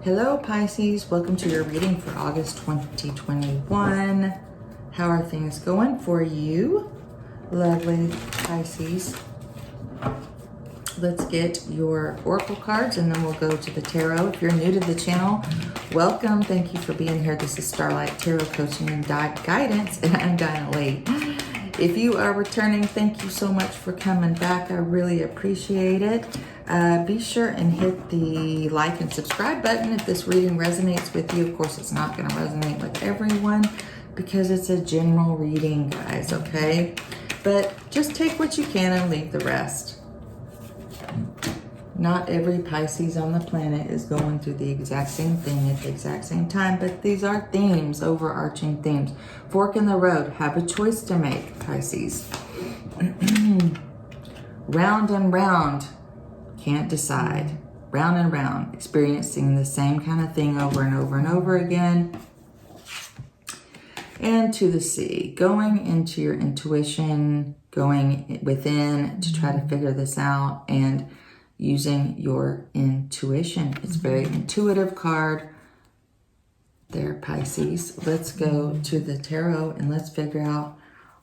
Hello Pisces, welcome to your reading for August 2021. How are things going for you, lovely Pisces? Let's get your oracle cards and then we'll go to the tarot. If you're new to the channel, welcome. Thank you for being here. This is Starlight Tarot Coaching and Guidance, and I'm Dinah Lee. If you are returning, thank you so much for coming back. I really appreciate it. Be sure and hit the like and subscribe button if this reading resonates with you. Of course, it's not going to resonate with everyone because it's a general reading, guys, okay? But just take what you can and leave the rest. Not every Pisces on the planet is going through the exact same thing at the exact same time, but these are themes, overarching themes. Fork in the road, have a choice to make, Pisces. Round and round, can't decide. Round and round, experiencing the same kind of thing over and over and over again. And to the sea, going into your intuition, going within to try to figure this out and using your intuition. It's a very intuitive card there, Pisces. Let's go to the tarot and let's figure out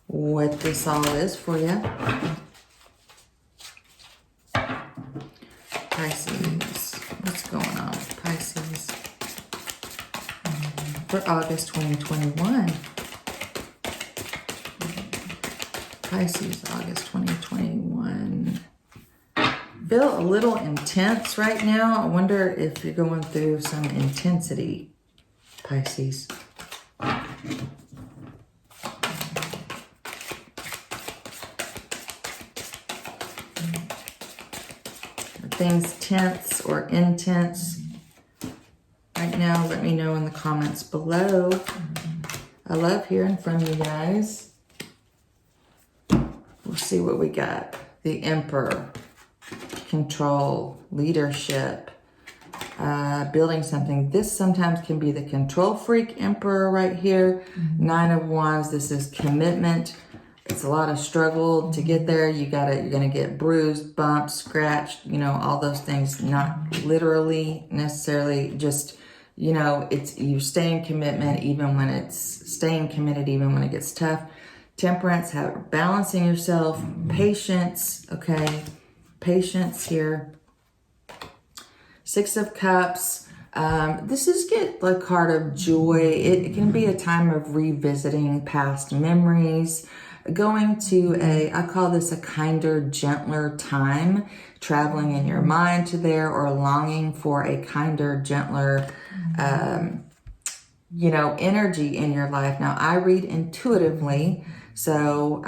what this all is for you. Pisces, what's going on with Pisces for August 2021? Pisces, August 2021. Feel a little intense right now. I wonder if you're going through some intensity, Pisces. Things tense or intense right now, let me know in the comments below. I love hearing from you guys. We'll see what we got. The Emperor, control, leadership, building something. This sometimes can be the control freak Emperor right here. Nine of Wands, this is commitment. It's a lot of struggle to get there. You're gonna get bruised, bumped, scratched, all those things. Not literally necessarily, just, it's you stay in commitment even when staying committed even when it gets tough. Temperance, balancing yourself, patience, okay? Patience here. Six of Cups. This is the card of joy. It can be a time of revisiting past memories. Going to I call this a kinder, gentler time, traveling in your mind to there or longing for a kinder, gentler, energy in your life. Now, I read intuitively, so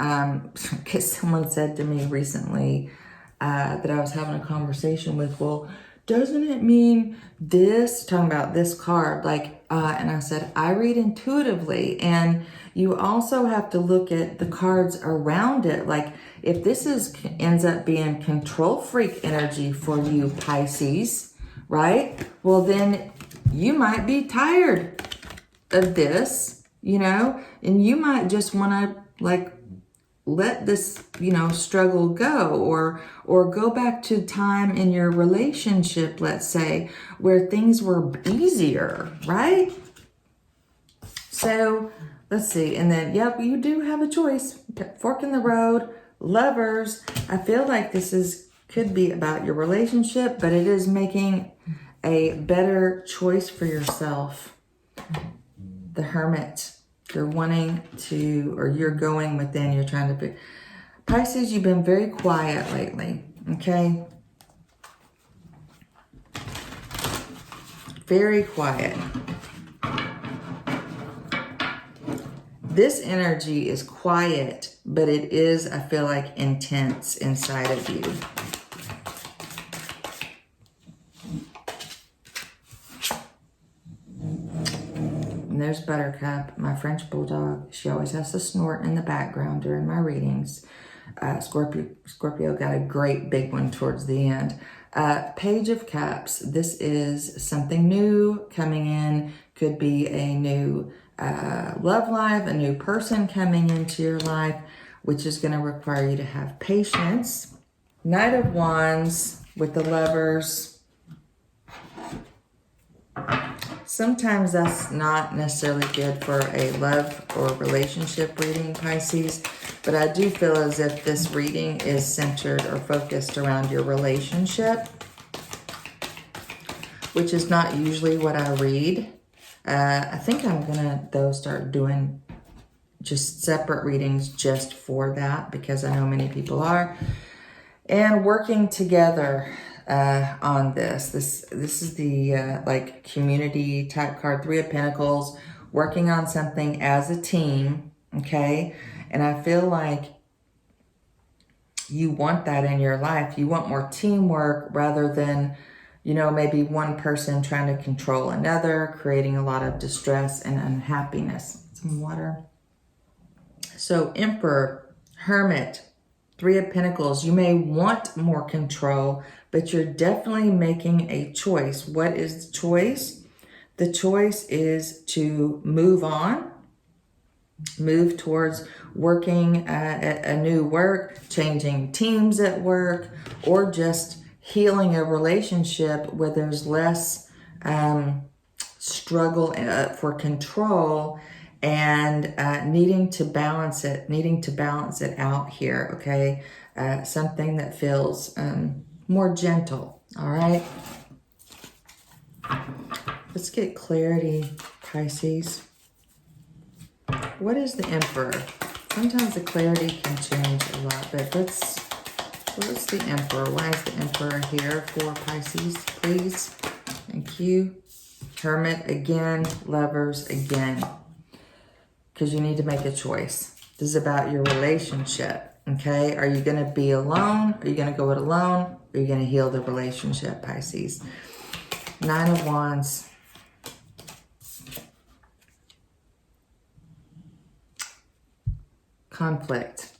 because someone said to me recently that I was having a conversation with, well, doesn't it mean this? Talking about this card, and I said, I read intuitively, and you also have to look at the cards around it. Like if this ends up being control freak energy for you, Pisces, right? Well, then you might be tired of this, and you might just want to let this, struggle go or go back to time in your relationship, let's say, where things were easier, right? So let's see. And then, yep, you do have a choice. Fork in the road, lovers. I feel like this could be about your relationship, but it is making a better choice for yourself. The Hermit. You're wanting to, or you're going within, you're trying to be. Pisces, you've been very quiet lately, okay? Very quiet. This energy is quiet, but it is, I feel like, intense inside of you. And there's Buttercup, my French bulldog. She always has to snort in the background during my readings. Scorpio got a great big one towards the end. Page of Cups. This is something new coming in. Could be a new love life, a new person coming into your life, which is going to require you to have patience. Knight of Wands with the Lovers. Sometimes that's not necessarily good for a love or relationship reading, Pisces, but I do feel as if this reading is centered or focused around your relationship, which is not usually what I read. I think I'm gonna, though, start doing just separate readings just for that, because I know many people are, and working together on this. This is the like community type card, 3 of Pentacles, working on something as a team, okay? And I feel like you want that in your life. You want more teamwork rather than, you know, maybe one person trying to control another, creating a lot of distress and unhappiness. Some water. So Emperor, Hermit, 3 of Pentacles. You may want more control, but you're definitely making a choice. What is the choice? The choice is to move on, move towards working at a new work, changing teams at work, or just healing a relationship where there's less struggle for control and needing to balance it out here, okay? Something that feels more gentle, all right? Let's get clarity, Pisces. What is the Emperor? Sometimes the clarity can change a lot, but what's the Emperor? Why is the Emperor here for Pisces, please? Thank you. Hermit again, Lovers again. Because you need to make a choice. This is about your relationship, okay? Are you going to be alone? Are you going to go it alone? Or are you going to heal the relationship, Pisces? 9 of Wands. Conflict.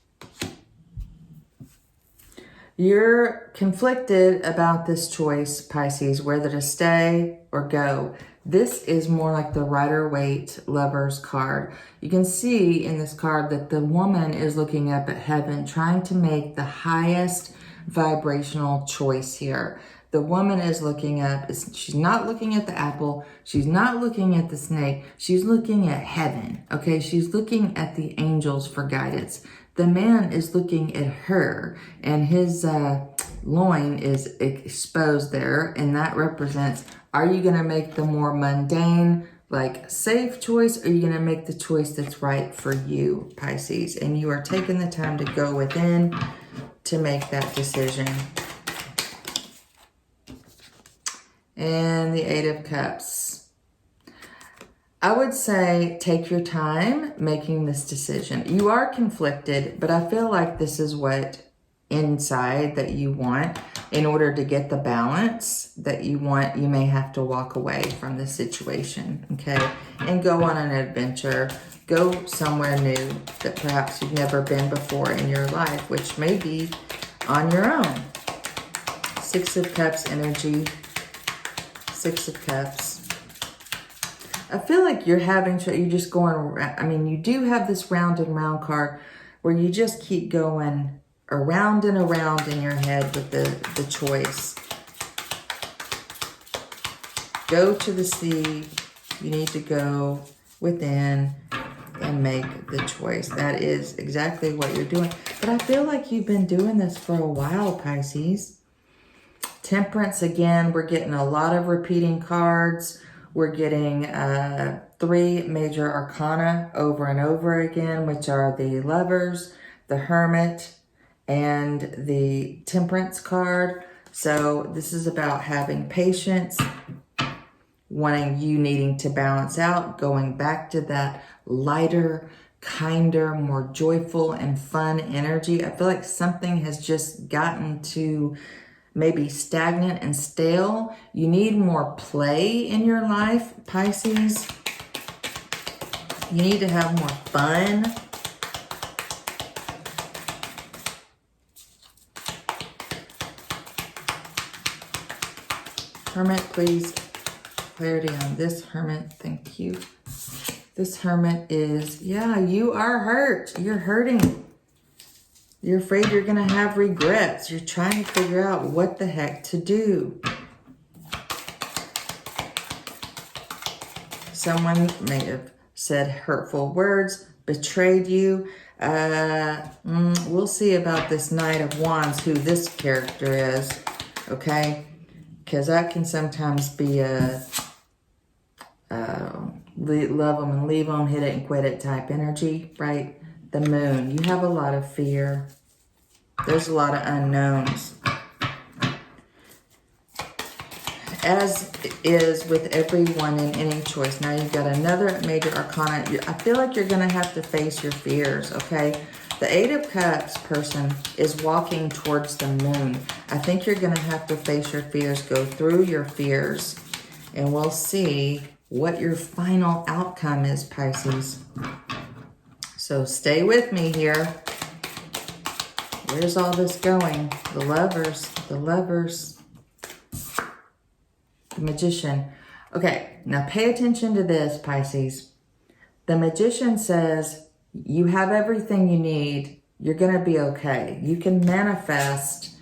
You're conflicted about this choice, Pisces, whether to stay or go. This is more like the Rider-Waite Lovers card. You can see in this card that the woman is looking up at heaven, trying to make the highest vibrational choice here. The woman is looking up. She's not looking at the apple. She's not looking at the snake. She's looking at heaven, okay? She's looking at the angels for guidance. The man is looking at her, and his loin is exposed there, and that represents, are you going to make the more mundane, like safe choice, or are you going to make the choice that's right for you, Pisces? And you are taking the time to go within to make that decision. And the 8 of Cups. I would say take your time making this decision. You are conflicted, but I feel like this is what inside that you want. In order to get the balance that you want, you may have to walk away from the situation, okay? And go on an adventure. Go somewhere new that perhaps you've never been before in your life, which may be on your own. 6 of Cups energy. 6 of Cups. I feel like you're just going around. I mean, you do have this round and round card where you just keep going around and around in your head with the choice. Go to the sea. You need to go within and make the choice. That is exactly what you're doing. But I feel like you've been doing this for a while, Pisces. Temperance, again, we're getting a lot of repeating cards. We're getting 3 major arcana over and over again, which are the Lovers, the Hermit, and the Temperance card. So this is about having patience, you needing to balance out, going back to that lighter, kinder, more joyful and fun energy. I feel like something has just gotten to maybe stagnant and stale. You need more play in your life, Pisces. You need to have more fun. Hermit, please. Clarity on this Hermit. Thank you. This Hermit is, yeah, you are hurt. You're hurting. You're afraid you're going to have regrets. You're trying to figure out what the heck to do. Someone may have said hurtful words, betrayed you. We'll see about this Knight of Wands, who this character is, okay? Because that can sometimes be a love them and leave them, hit it and quit it type energy, right? The Moon, you have a lot of fear. There's a lot of unknowns. As is with everyone in any choice. Now you've got another major arcana. I feel like you're going to have to face your fears, okay? The Eight of Cups person is walking towards the Moon. I think you're going to have to face your fears, go through your fears, and we'll see what your final outcome is, Pisces. So stay with me here. Where's all this going? The Lovers, the Lovers, the Magician. Okay, now pay attention to this, Pisces. The Magician says, you have everything you need. You're going to be okay. You can manifest.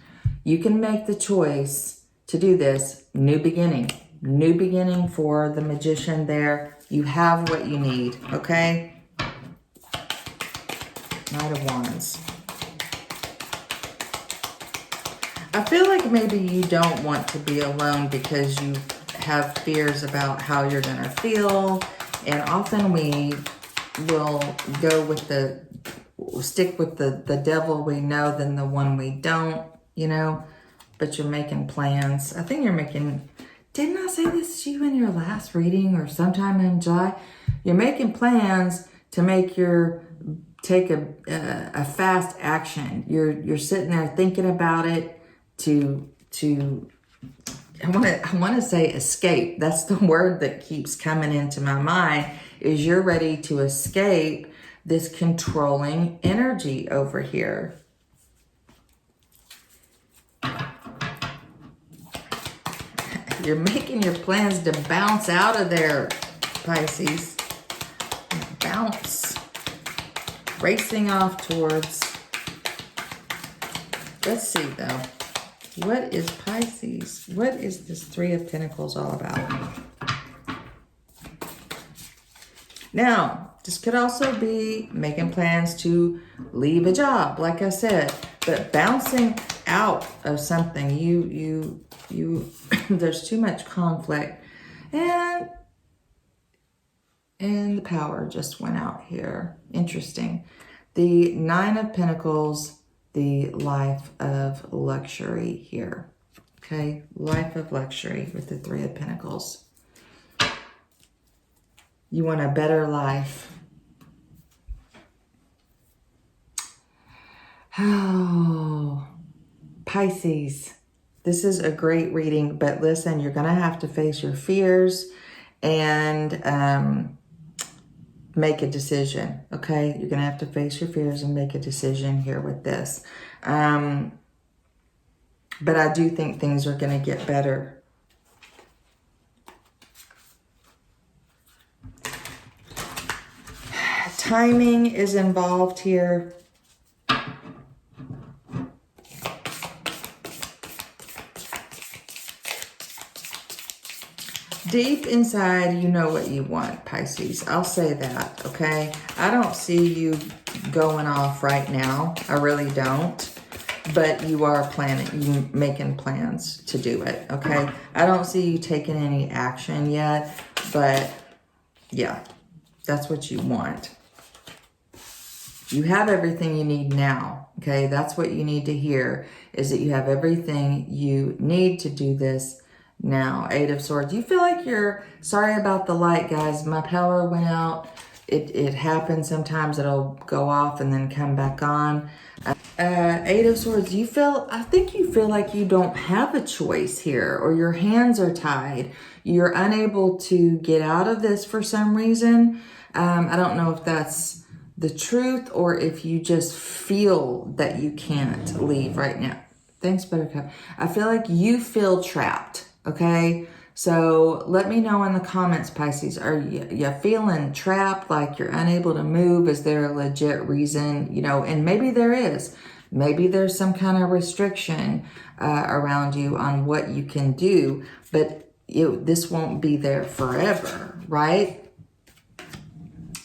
You can make the choice to do this. New beginning. New beginning for the Magician there. You have what you need, okay? Knight of Wands. I feel like maybe you don't want to be alone because you have fears about how you're going to feel. And often we will go with stick with the devil we know than the one we don't, you know. But you're making plans. I think you're making... Didn't I say this to you in your last reading or sometime in July? You're making plans to take a fast action. You're sitting there thinking about it to I want to say escape. That's the word that keeps coming into my mind, is you're ready to escape this controlling energy over here. You're making your plans to bounce out of there, Pisces. Bounce. Racing off towards... Let's see, though. What is Pisces? What is this Three of Pentacles all about? Now, this could also be making plans to leave a job, like I said. But bouncing out of something, you there's too much conflict, and the power just went out here. Interesting. The Nine of Pentacles, the life of luxury here. Okay, life of luxury with the Three of Pentacles. You want a better life. Oh, Pisces. This is a great reading, but listen, you're going to have to face your fears and make a decision, okay? You're going to have to face your fears and make a decision here with this. But I do think things are going to get better. Timing is involved here. Deep inside, you know what you want, Pisces. I'll say that, okay? I don't see you going off right now. I really don't. But you are you making plans to do it, okay? I don't see you taking any action yet, but yeah, that's what you want. You have everything you need now, okay? That's what you need to hear, is that you have everything you need to do this now. Eight of Swords. You feel like you're... Sorry about the light, guys. My power went out. It happens. Sometimes it'll go off and then come back on. Eight of Swords. I think you feel like you don't have a choice here, or your hands are tied. You're unable to get out of this for some reason. I don't know if that's the truth or if you just feel that you can't leave right now. Thanks, Buttercup. I feel like you feel trapped. Okay, so let me know in the comments, Pisces. Are you feeling trapped, like you're unable to move? Is there a legit reason? You know, and maybe there is. Maybe there's some kind of restriction around you on what you can do, but this won't be there forever, right?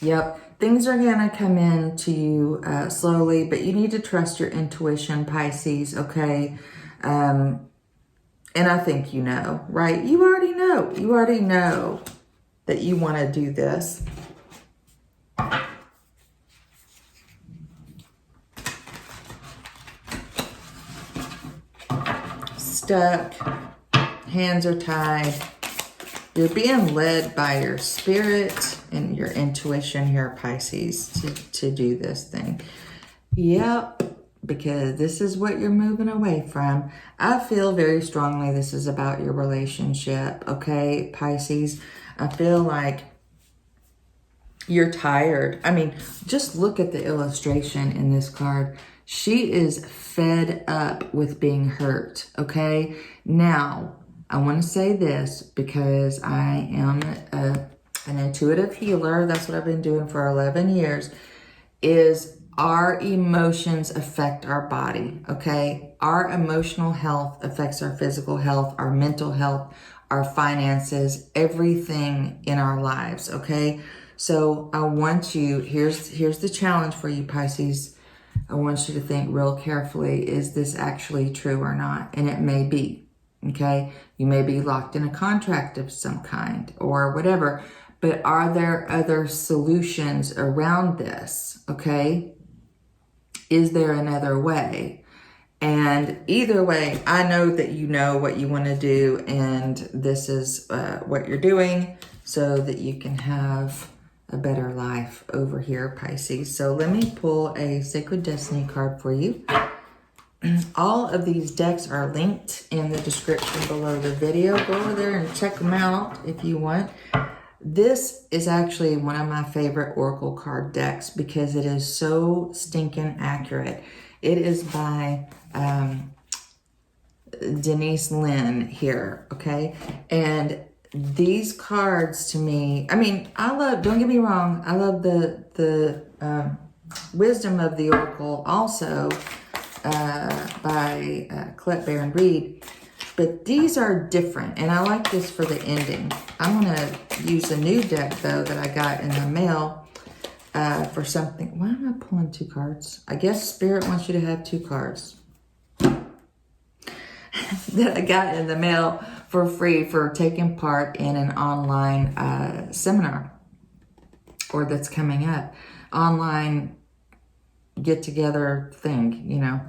Yep, things are going to come in to you slowly, but you need to trust your intuition, Pisces, okay? And I think you know, right? You already know. You already know that you want to do this. Stuck, hands are tied. You're being led by your spirit and your intuition here, Pisces, to do this thing. Yep, because this is what you're moving away from. I feel very strongly this is about your relationship, okay, Pisces? I feel like you're tired. I mean, just look at the illustration in this card. She is fed up with being hurt, okay? Now, I want to say this because I am an intuitive healer. That's what I've been doing for 11 years, is our emotions affect our body, okay? Our emotional health affects our physical health, our mental health, our finances, everything in our lives, okay? So I want you, here's the challenge for you, Pisces. I want you to think real carefully, is this actually true or not? And it may be, okay? You may be locked in a contract of some kind or whatever, but are there other solutions around this, okay? Is there another way? And either way, I know that you know what you want to do, and this is what you're doing so that you can have a better life over here, Pisces. So let me pull a Sacred Destiny card for you. All of these decks are linked in the description below the video. Go over there and check them out if you want. This is actually one of my favorite Oracle card decks because it is so stinking accurate. It is by Denise Lynn here, okay? And these cards to me, I mean, I love, don't get me wrong, I love the Wisdom of the Oracle also by Colette Baron Reed. But these are different, and I like this for the ending. I'm going to use a new deck, though, that I got in the mail for something. Why am I pulling two cards? I guess Spirit wants you to have two cards that I got in the mail for free for taking part in an online seminar, or that's coming up. Online get-together thing, you know.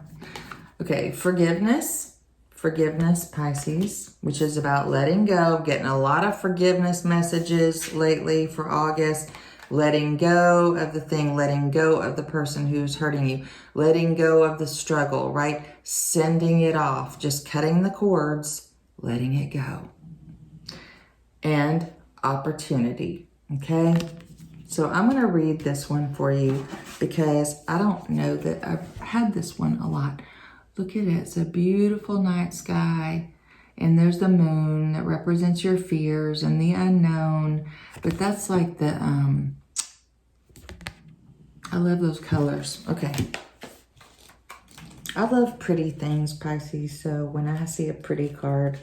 Okay, forgiveness, Pisces, which is about letting go. Getting a lot of forgiveness messages lately for August. Letting go of the thing, letting go of the person who's hurting you, letting go of the struggle, right? Sending it off, just cutting the cords, letting it go. And opportunity, okay? So I'm going to read this one for you because I don't know that I've had this one a lot. Look at it. It's a beautiful night sky. And there's the moon that represents your fears and the unknown. But that's like the, I love those colors. Okay. I love pretty things, Pisces. So when I see a pretty card,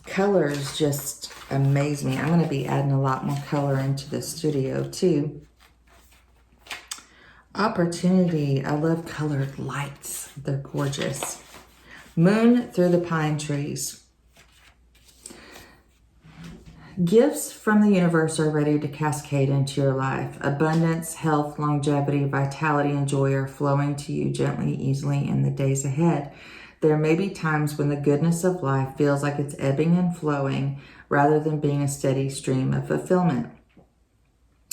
colors just amaze me. I'm going to be adding a lot more color into the studio too. Opportunity. I love colored lights. They're gorgeous. Moon through the pine trees. Gifts from the universe are ready to cascade into your life. Abundance, health, longevity, vitality, and joy are flowing to you gently, easily in the days ahead. There may be times when the goodness of life feels like it's ebbing and flowing rather than being a steady stream of fulfillment.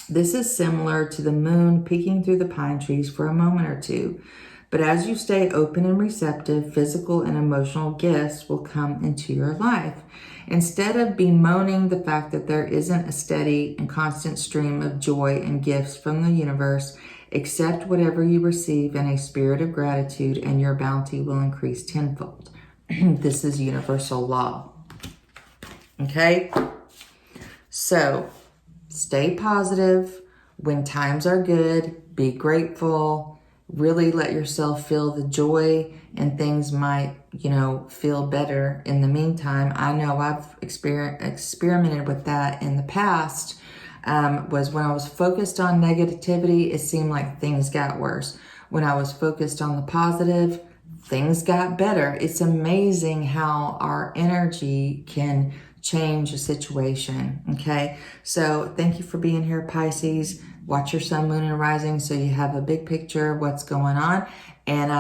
This is similar to the moon peeking through the pine trees for a moment or two. But as you stay open and receptive, physical and emotional gifts will come into your life. Instead of bemoaning the fact that there isn't a steady and constant stream of joy and gifts from the universe, accept whatever you receive in a spirit of gratitude and your bounty will increase tenfold. This is universal law. Okay? So, stay positive. When times are good, be grateful. Really let yourself feel the joy, and things might, feel better in the meantime. I know I've experimented with that in the past. was when I was focused on negativity, it seemed like things got worse. When I was focused on the positive, things got better. It's amazing how our energy can change a situation. Okay. So thank you for being here, Pisces. Watch your sun, moon, and rising so you have a big picture of what's going on. And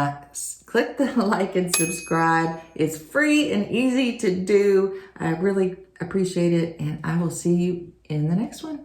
click the like and subscribe. It's free and easy to do. I really appreciate it. And I will see you in the next one.